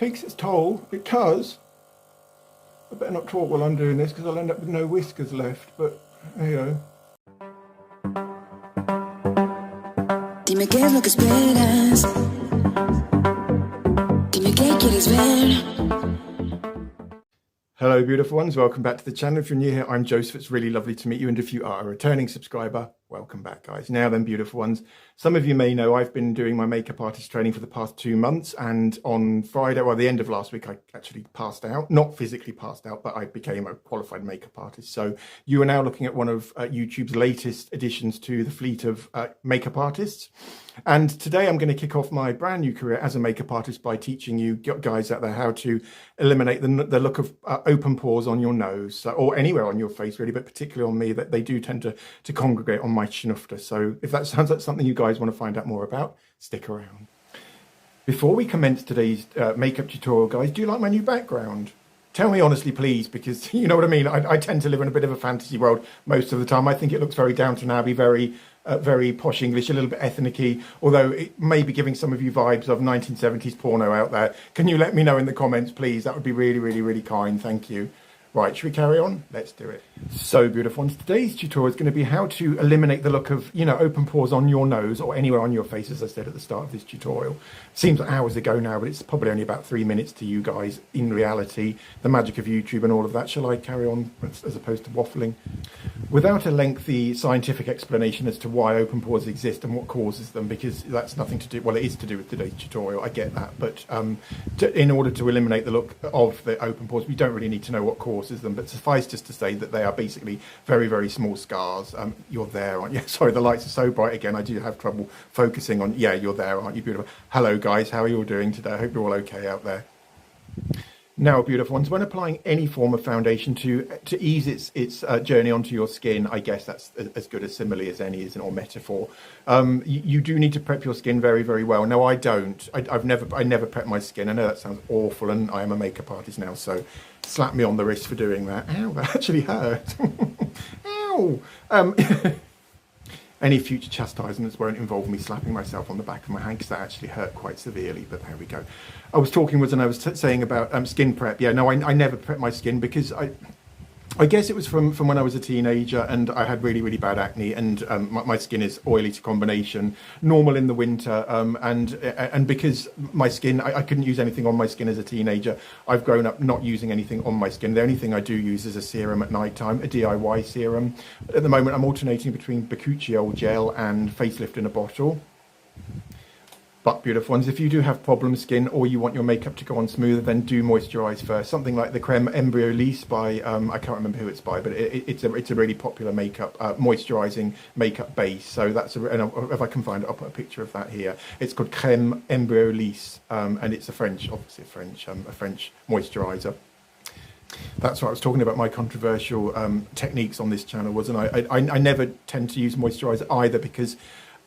takes its toll because I better not talk while I'm doing this because I'll end up with no whiskers left, but there you go. Dime qué es lo que esperas. Dime qué quieres ver. Hello beautiful ones, welcome back to the channel. If you're new here, I'm Joseph. It's really lovely to meet you, and if you are a returning subscriber, welcome back guys. Now then beautiful ones, some of you may know I've been doing my makeup artist training for the past 2 months, and on Friday, well the end of last week, I actually passed out. Not physically passed out, but I became a qualified makeup artist. So you are now looking at one of YouTube's latest additions to the fleet of makeup artists. And today I'm going to kick off my brand new career as a makeup artist by teaching you guys out there how to eliminate the look of open pores on your nose, or anywhere on your face really, but particularly on me, that they do tend to congregate on my chinufta. So if that sounds like something you guys want to find out more about, stick around. Before we commence today's makeup tutorial, guys, do you like my new background? Tell me honestly, please, because you know what I mean. I tend to live in a bit of a fantasy world most of the time. I think it looks very Downton Abbey, very posh English, a little bit ethnic-y, although it may be giving some of you vibes of 1970s porno out there. Can you let me know in the comments, please? That would be really, really, really kind. Thank you. Right, should we carry on? Let's do it. So beautiful ones, today's tutorial is going to be how to eliminate the look of, you know, open pores on your nose or anywhere on your face, as I said at the start of this tutorial. Seems like hours ago now, but it's probably only about 3 minutes to you guys in reality. The magic of YouTube and all of that. Shall I carry on as opposed to waffling? Without a lengthy scientific explanation as to why open pores exist and what causes them, because that's nothing to do, well, it is to do with today's tutorial, I get that, but in order to eliminate the look of the open pores, we don't really need to know what causes them, but suffice just to say that they are basically very, very small scars. You're there, aren't you? Sorry, the lights are so bright again, I do have trouble focusing on, yeah, you're there, aren't you? Beautiful. Hello guys, how are you all doing today? I hope you're all okay out there. Now, beautiful ones, when applying any form of foundation to ease its journey onto your skin, I guess that's as good a simile as any, isn't it, or metaphor. You do need to prep your skin very, very well. Now, I don't. I never prep my skin. I know that sounds awful, and I am a makeup artist now, so slap me on the wrist for doing that. Ow, that actually hurt. Ow. Any future chastisements won't involve me slapping myself on the back of my hand, because that actually hurt quite severely, but there we go. I was saying about skin prep. Yeah, no, I never prep my skin because I guess it was from when I was a teenager and I had really, really bad acne, and my skin is oily to combination, normal in the winter, and because my skin, I couldn't use anything on my skin as a teenager. I've grown up not using anything on my skin. The only thing I do use is a serum at night time, a DIY serum. At the moment, I'm alternating between Bakuchiol gel and facelift in a bottle. But beautiful ones, if you do have problem skin or you want your makeup to go on smoother, then do moisturize first. Something like the Creme Embryolisse by, I can't remember who it's by, but it's a really popular makeup, moisturizing makeup base. So that's, and if I can find it, I'll put a picture of that here. It's called Creme Embryolisse, and it's obviously a French moisturizer. That's what I was talking about, my controversial techniques on this channel, wasn't I? I never tend to use moisturizer either, because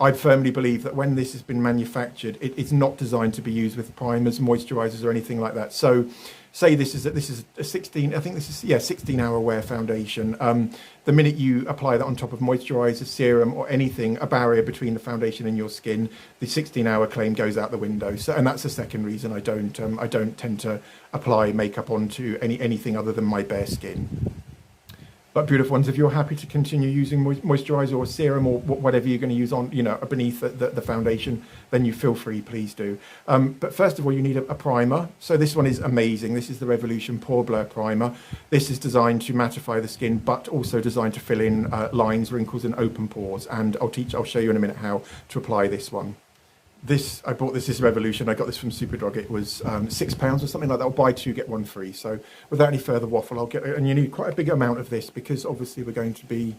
I firmly believe that when this has been manufactured, it's not designed to be used with primers, moisturizers, or anything like that. So, say this is a 16-hour wear foundation. The minute you apply that on top of moisturizer, serum, or anything, a barrier between the foundation and your skin, the 16-hour claim goes out the window. So, and that's the second reason I don't tend to apply makeup onto anything other than my bare skin. But beautiful ones, if you're happy to continue using moisturizer or serum or whatever you're going to use on, you know, beneath the foundation, then you feel free, please do. But first of all, you need a primer. So this one is amazing. This is the Revolution Blur Pore primer. This is designed to mattify the skin, but also designed to fill in lines, wrinkles, and open pores. And I'll show you in a minute how to apply this one. I bought this Revolution. I got this from Superdrug. It was £6 or something like that. I'll buy 2 get 1 free. So without any further waffle, I'll get it. And you need quite a big amount of this, because obviously we're going to be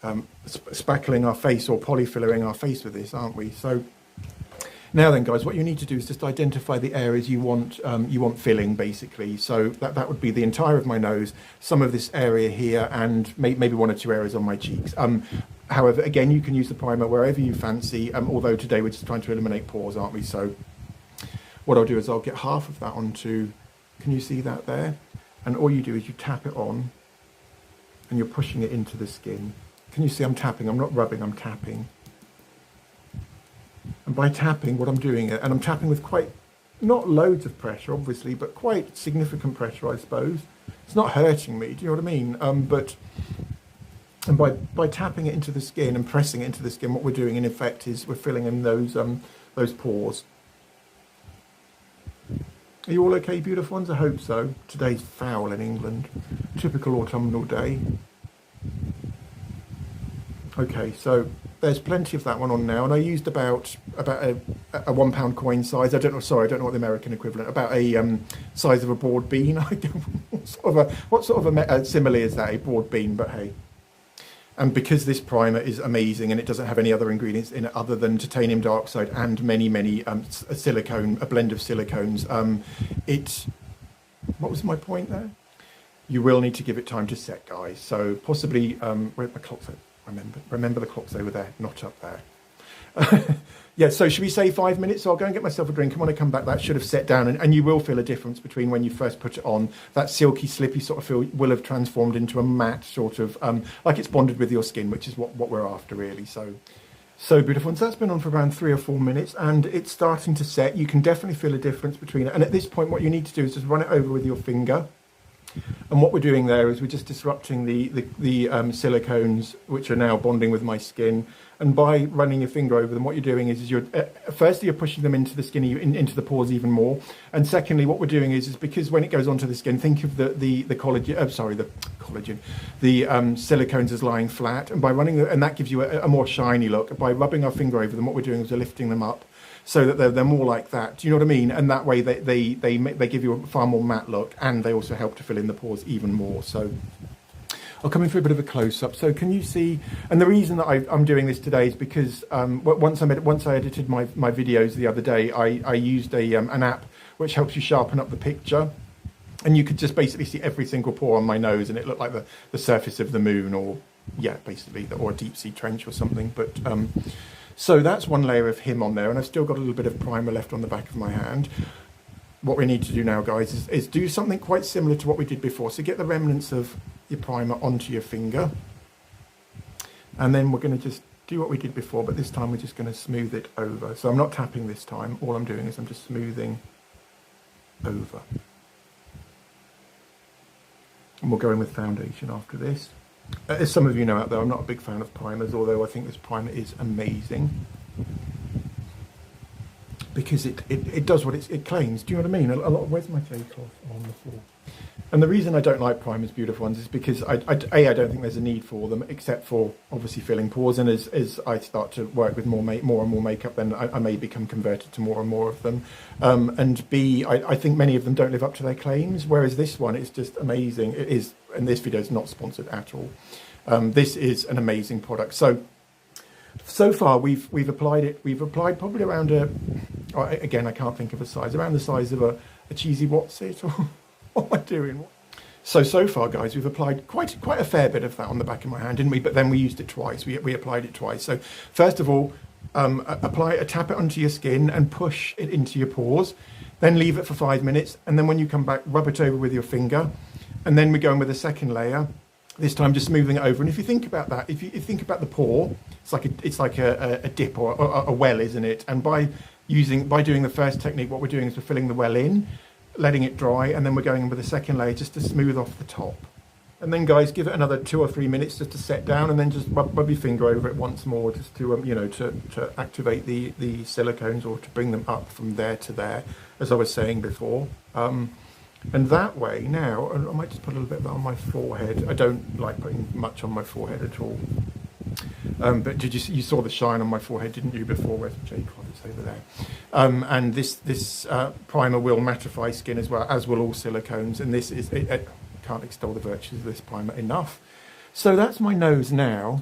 spackling our face or polyfilling our face with this, aren't we? So now then, guys, what you need to do is just identify the areas you want filling, basically. So that would be the entire of my nose, some of this area here, and maybe 1 or 2 areas on my cheeks. However, again, you can use the primer wherever you fancy, although today we're just trying to eliminate pores, aren't we? So what I'll do is I'll get half of that onto, can you see that there? And all you do is you tap it on, and you're pushing it into the skin. Can you see I'm tapping? I'm not rubbing, I'm tapping. And by tapping, what I'm doing, and I'm tapping with quite not loads of pressure, obviously, but quite significant pressure, I suppose. It's not hurting me, do you know what I mean? And by tapping it into the skin and pressing it into the skin, what we're doing in effect is we're filling in those pores. Are you all okay, beautiful ones? I hope so. Today's foul in England. Typical autumnal day. Okay, so there's plenty of that one on now, and I used about a £1 coin size. I don't know what the American equivalent. About a size of a broad bean. what sort of a simile is that? A broad bean, but hey. And because this primer is amazing and it doesn't have any other ingredients in it other than titanium dioxide and many silicone, a blend of silicones, what was my point there? You will need to give it time to set, guys. So possibly, where my clock's at? Remember the clock's over there, not up there. Yeah, so should we say 5 minutes? So I'll go and get myself a drink, and when I come back, that should have set down, and you will feel a difference between when you first put it on. That silky, slippy sort of feel will have transformed into a matte sort of, like it's bonded with your skin, which is what we're after, really. So beautiful. And so that's been on for around 3 or 4 minutes, and it's starting to set. You can definitely feel a difference between it. And at this point, what you need to do is just run it over with your finger. And what we're doing there is we're just disrupting the silicones, which are now bonding with my skin. And by running your finger over them, what you're doing is you're firstly you're pushing them into the skin, into the pores even more. And secondly, what we're doing is because when it goes onto the skin, think of the silicones as lying flat. And by running and that gives you a more shiny look. By rubbing our finger over them, what we're doing is we're lifting them up, so that they're more like that. Do you know what I mean? And that way they give you a far more matte look, and they also help to fill in the pores even more. So I'll come in for a bit of a close-up. So can you see? And the reason that I'm doing this today is because once I edited my videos the other day, I used an app which helps you sharpen up the picture. And you could just basically see every single pore on my nose, and it looked like the surface of the moon, or basically, or a deep sea trench or something. But so that's one layer of him on there, and I've still got a little bit of primer left on the back of my hand. What we need to do now, guys, is do something quite similar to what we did before. So get the remnants of your primer onto your finger, and then we're going to just do what we did before, but this time we're just going to smooth it over. So I'm not tapping this time. All I'm doing is I'm just smoothing over. And we'll go in with foundation after this. As some of you know out there, I'm not a big fan of primers, although I think this primer is amazing because it does what it claims. Do you know what I mean? Where's my tablecloth on the floor? And the reason I don't like primers, beautiful ones, is because I don't think there's a need for them, except for obviously filling pores. And as I start to work with more and more makeup, then I may become converted to more and more of them. And B, I think many of them don't live up to their claims, whereas this one is just amazing. It is, and this video is not sponsored at all. This is an amazing product. So far we've applied it. We've applied probably around again, I can't think of a size, around the size of a cheesy what's it, or what am I doing? So far, guys, we've applied quite a fair bit of that on the back of my hand, didn't we? But then we used it twice. We applied it twice. So first of all, tap it onto your skin and push it into your pores. Then leave it for 5 minutes, and then when you come back, rub it over with your finger, and then we go in with a second layer. This time, just smoothing it over. And if you think about that, if you think about the pore, it's like a dip or a well, isn't it? And by doing the first technique, what we're doing is we're filling the well in, letting it dry, and then we're going in with a second layer just to smooth off the top. And then, guys, give it another 2 or 3 minutes just to set down, and then just rub your finger over it once more, just to to activate the silicones, or to bring them up from there to there, as I was saying before. And that way, now, I might just put a little bit of that on my forehead. I don't like putting much on my forehead at all. But you saw the shine on my forehead, didn't you, before? Where's the J-card? It's over there. And this primer will mattify skin as well, as will all silicones. And this is, I can't extol the virtues of this primer enough. So that's my nose now.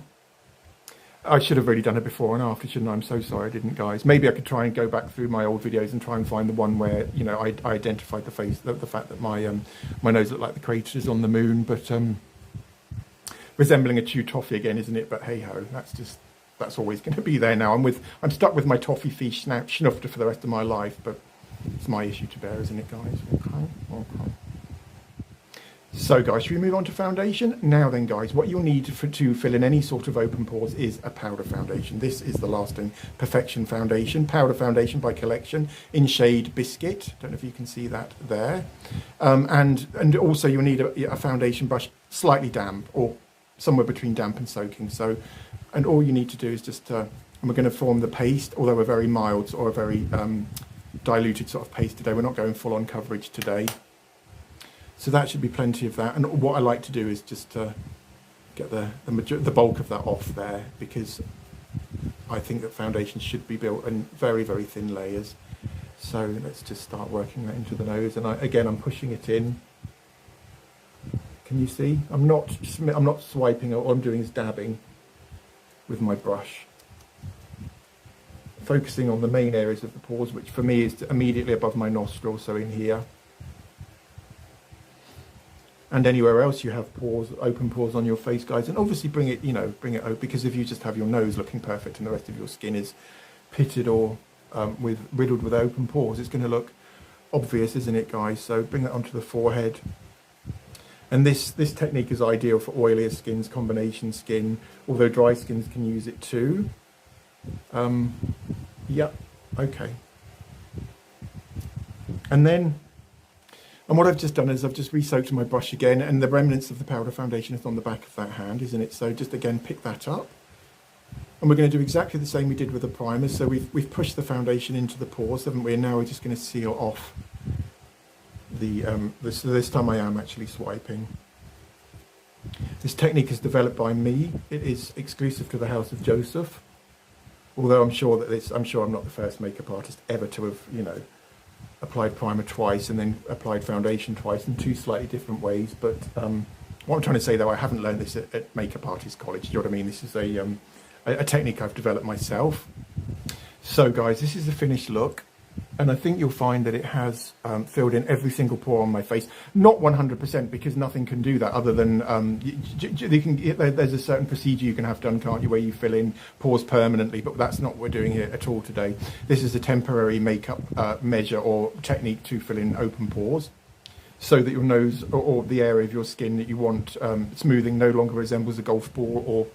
I should have really done it before and after, shouldn't I? I'm so sorry I didn't, guys. Maybe I could try and go back through my old videos and try and find the one where, I identified the fact that my nose looked like the craters on the moon, but resembling a chew toffee again, isn't it? But hey ho, that's always going to be there now. I'm stuck with my toffee fish schnufter for the rest of my life, but it's my issue to bear, isn't it, guys? Okay. So guys, should we move on to foundation? Now then guys, what you'll need to fill in any sort of open pores is a powder foundation. This is the Lasting Perfection foundation, powder foundation by Collection in shade Biscuit. Don't know if you can see that there. And also you'll need a foundation brush slightly damp or somewhere between damp and soaking. So, and all you need to do is just, and we're going to form the paste, although a very mild or a very diluted sort of paste today. We're not going full on coverage today. So that should be plenty of that. And what I like to do is just get the bulk of that off there, because I think that foundations should be built in very, very thin layers. So let's just start working that into the nose. And again, I'm pushing it in. Can you see? I'm not swiping. All I'm doing is dabbing with my brush, focusing on the main areas of the pores, which for me is immediately above my nostril, so in here. And anywhere else you have pores, open pores on your face, guys. And obviously bring it over, because if you just have your nose looking perfect and the rest of your skin is pitted or riddled with open pores, it's going to look obvious, isn't it, guys? So bring that onto the forehead. And this technique is ideal for oilier skins, combination skin, although dry skins can use it too. Yep, okay. And what I've just done is I've just re-soaked my brush again, and the remnants of the powder foundation is on the back of that hand, isn't it? So just again, pick that up. And we're going to do exactly the same we did with the primer. So we've pushed the foundation into the pores, haven't we? And now we're just going to seal off so this time I am actually swiping. This technique is developed by me. It is exclusive to the House of Joseph. Although I'm sure I'm not the first makeup artist ever to have, applied primer twice and then applied foundation twice in two slightly different ways. But what I'm trying to say, though, I haven't learned this at Makeup Artist College. Do you know what I mean? This is a technique I've developed myself. So, guys, this is the finished look. And I think you'll find that it has filled in every single pore on my face. Not 100%, because nothing can do that other than there's a certain procedure you can have done, can't you, where you fill in pores permanently, but that's not what we're doing here at all today. This is a temporary makeup measure or technique to fill in open pores, so that your nose or the area of your skin that you want smoothing no longer resembles a golf ball.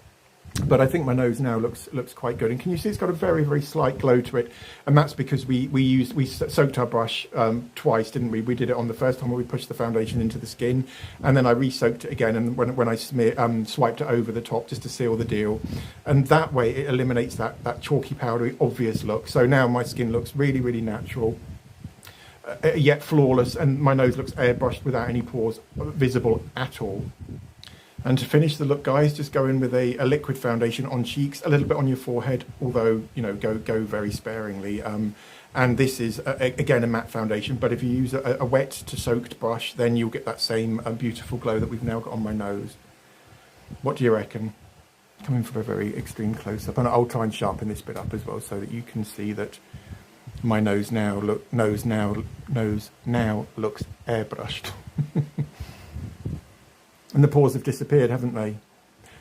But I think my nose now looks quite good, and can you see it's got a very, very slight glow to it? And that's because we soaked our brush twice, didn't we? We did it on the first time where we pushed the foundation into the skin, and then I re-soaked it again, and when I swiped it over the top just to seal the deal, and that way it eliminates that chalky, powdery, obvious look. So now my skin looks really, really natural, yet flawless, and my nose looks airbrushed without any pores visible at all. And to finish the look, guys, just go in with a liquid foundation on cheeks, a little bit on your forehead, although, go very sparingly. And this is, again, a matte foundation, but if you use a wet to soaked brush, then you'll get that same beautiful glow that we've now got on my nose. What do you reckon? Coming from a very extreme close-up. And I'll try and sharpen this bit up as well so that you can see that my nose now looks airbrushed. And the pores have disappeared, haven't they?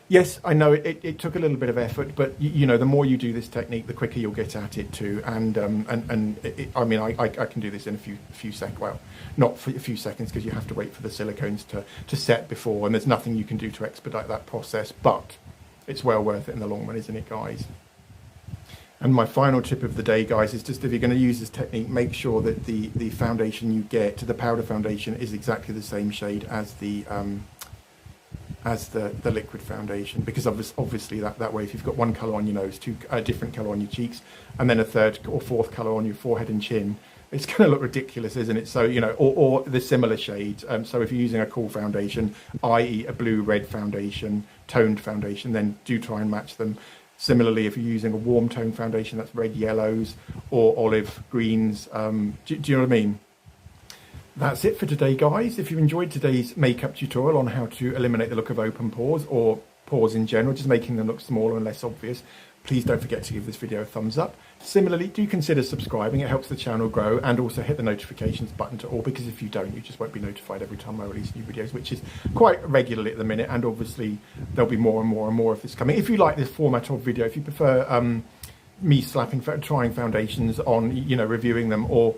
Yes, I know it took a little bit of effort, but the more you do this technique, the quicker you'll get at it too. And I can do this in a few seconds. Well, not for a few seconds, because you have to wait for the silicones to set before, and there's nothing you can do to expedite that process. But it's well worth it in the long run, isn't it, guys? And my final tip of the day, guys, is just if you're going to use this technique, make sure that the foundation you get, the powder foundation, is exactly the same shade as the liquid foundation, because obviously that way, if you've got one colour on your nose, a different colour on your cheeks, and then a third or fourth colour on your forehead and chin, it's going to look ridiculous, isn't it? So, or the similar shades. So if you're using a cool foundation, i.e. a blue-red foundation, toned foundation, then do try and match them. Similarly, if you're using a warm tone foundation, that's red yellows or olive greens. Do you know what I mean? That's it for today, guys. If you enjoyed today's makeup tutorial on how to eliminate the look of open pores, or pores in general, just making them look smaller and less obvious, please don't forget to give this video a thumbs up. Similarly, do consider subscribing. It helps the channel grow, and also hit the notifications button to all, because if you don't, you just won't be notified every time I release new videos, which is quite regularly at the minute, and obviously there'll be more and more and more of this coming. If you like this format of video, if you prefer me trying foundations on, reviewing them, or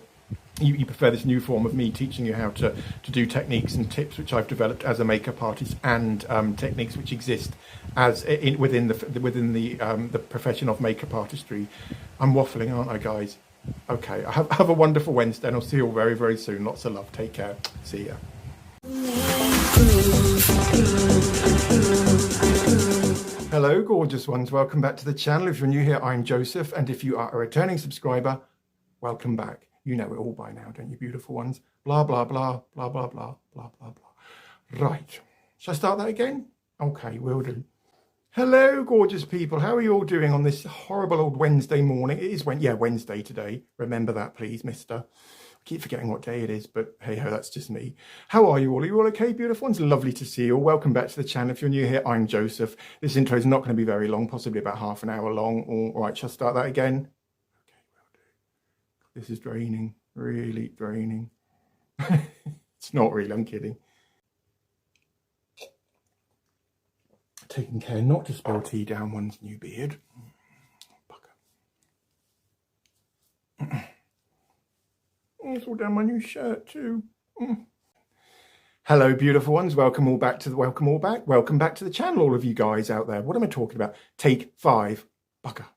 you prefer this new form of me teaching you how to do techniques and tips which I've developed as a makeup artist, and techniques which exist as within the profession of makeup artistry. I'm waffling, aren't I, guys? Okay, have a wonderful Wednesday, and I'll see you all very, very soon. Lots of love. Take care. See ya. Hello, gorgeous ones. Welcome back to the channel. If you're new here, I'm Joseph, and if you are a returning subscriber, welcome back. You know it all by now, don't you, beautiful ones? Blah, blah, blah, blah, blah, blah, blah, blah, blah. Right. Shall I start that again? Okay, will do. Hello, gorgeous people. How are you all doing on this horrible old Wednesday morning? It is Wednesday today. Remember that, please, mister. I keep forgetting what day it is, but hey-ho, that's just me. How are you all? Are you all okay, beautiful ones? Lovely to see you all. Welcome back to the channel. If you're new here, I'm Joseph. This intro is not going to be very long, possibly about half an hour long. All right, shall I start that again? This is draining, really draining. It's not really, I'm kidding. Taking care not to spill tea down one's new beard. Bugger. It's all down my new shirt too. Hello, beautiful ones. Welcome back to the channel, all of you guys out there. What am I talking about? Take 5. Bugger.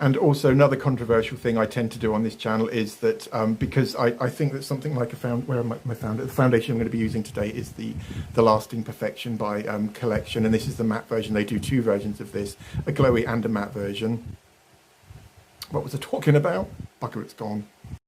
And also another controversial thing I tend to do on this channel is that because I think that something like the foundation I'm going to be using today is the Lasting Perfection by Collection, and this is the matte version. They do 2 versions of this, a glowy and a matte version. What was I talking about? Bugger, it's gone.